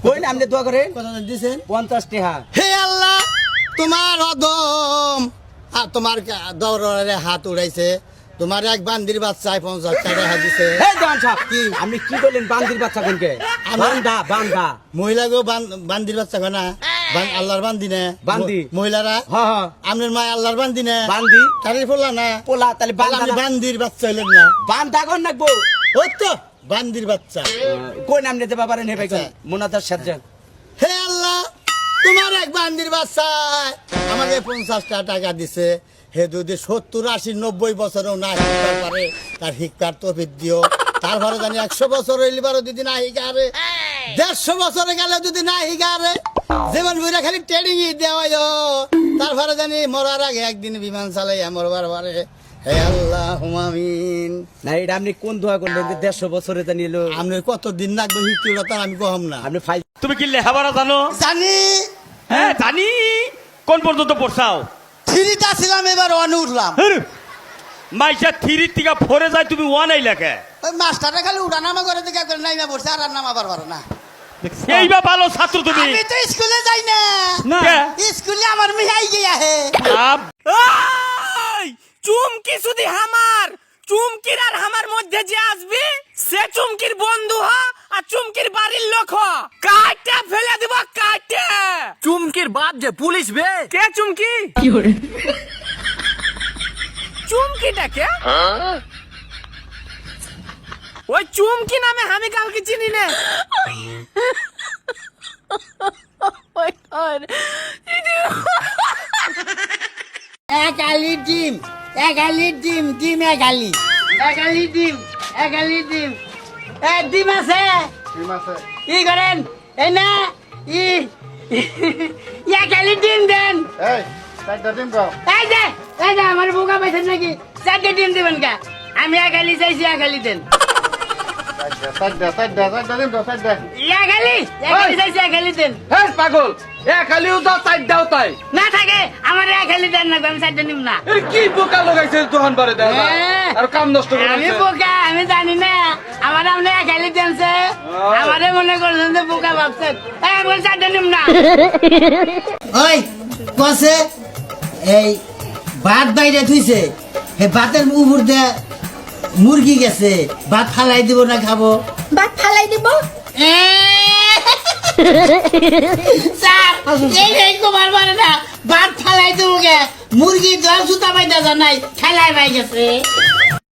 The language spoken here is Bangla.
কই না আপনি দোয়া করেন কত দিছেন 50 টাকা হে আল্লাহ তোমার অদম তোমার দৌড়ে হাত উড়াইছে তোমার এক বান্দির বাচ্চায় 50 টাকা হাত দিছে এই দেওয়ান সাহেব কি আপনি কি বললেন বান্দির বাচ্চা কোনকে বান্দা বান্দা মহিলা গো বান্দির বাচ্চা না আল্লাহর বান্দি না বান্দি। মহিলারা হ্যাঁ হ্যাঁ আপনার মা আল্লাহর বান্দি না বান্দি তারিফ হলা না পোলা তাহলে তাহলে আপনি বান্দা বান্দির বাচ্চা হইলেন না বান্দা কোন নাকবো ওই তো বান্দির বাচ্চা কই নাম নিতে পারেন হে ভাই মোনাদার সাজ্জাদ হে আল্লাহ তোমার এক বান্দির বাচ্চা আমাকে 50 টাকা দিছে হে যদি 70 80 90 বছরও না শিখতে পারে তার শিক্ষার তৌফিক দিও তারপরে জানি 100 বছর হইলিবারও যদি না শিখারে 150 বছরে গেলে যদি না শিখারে জীবন বুড়া খালি ট্রেনিং দেওয়া তারপরে জানি মরার আগে একদিন বিমান চালাই মরবার পারে হে আল্লাহ আমিন না এটা আপনি কোন দোয়া করলেন যে 150 বছরে জানি এলো আপনি কত দিন লাগবে শিখতে তার আমি কম না আপনি ফাইল তুমি কি লেখাপড়া জানো? জানি হ্যাঁ জানি। কোন পর্যন্ত পড়ছাও? থ্রিটা ছিলাম এবার ওয়ানে উঠলাম মাইসা থ্রি থেকে ফোরে যায় তুমি ওয়ান আই লেখে। ওই মাস্টারটা খালি উঠানামা করে দিকে করে নাইমা পড়ছে আর নামাবার পারো না এইবা ভালো ছাত্র তুমি। আমি তো স্কুলে যাই না কে? স্কুলে আমার মিহাই গিয়া হে এই চুমকি যদি হামার চুমকির আর হামার মধ্যে যে আসবে সে চুমকির বন্ধু হ আর চুমকির বাড়ির লোক হ কাটটা ফেলে দিব কাটটা চুমকির বাপ যে পুলিশ বে কে চুমকি কি করে চুমকিটা কে ওই চুমকি নামে আমি কাউকে চিনি না এক আলি ডিম ডিম এক আলি ডিম ডিম আছে কি করেন এই না এক আলি ডিম দেন এই যে আমার বোকা পাইছেন নাকি 4টা ডিম দেবেন কা আমি এক আলি চাইছি এক আলি দেন এক আলি চাইছি এক আলি দেন পাগল এক খালিও দাও চার দাও তাই না থাকে আমার এক আলি দেন না আমি 4টা নিব না কি বোকা লাগাইছে দোকান বারে দেয় আর কাম নষ্ট আমি বোকা আমি জানি না আমার আপনি এক আলি দেনছে আমারে মনে করছেন যে বোকা ভাবছেন আমি 4টা নিব না ওই কসে এই ভাত বাইরে থুইছে হে ভাতের উপর দিয়ে মুরগি গেছে ভাত ফালাই দিব না খাবো ভাত ফালাই দিব স্যার এই কুমার মানে না ভাত ফালাই দিব গে মুরগি জল সুতা বাইদা জানাই খেলাই পাই গেছে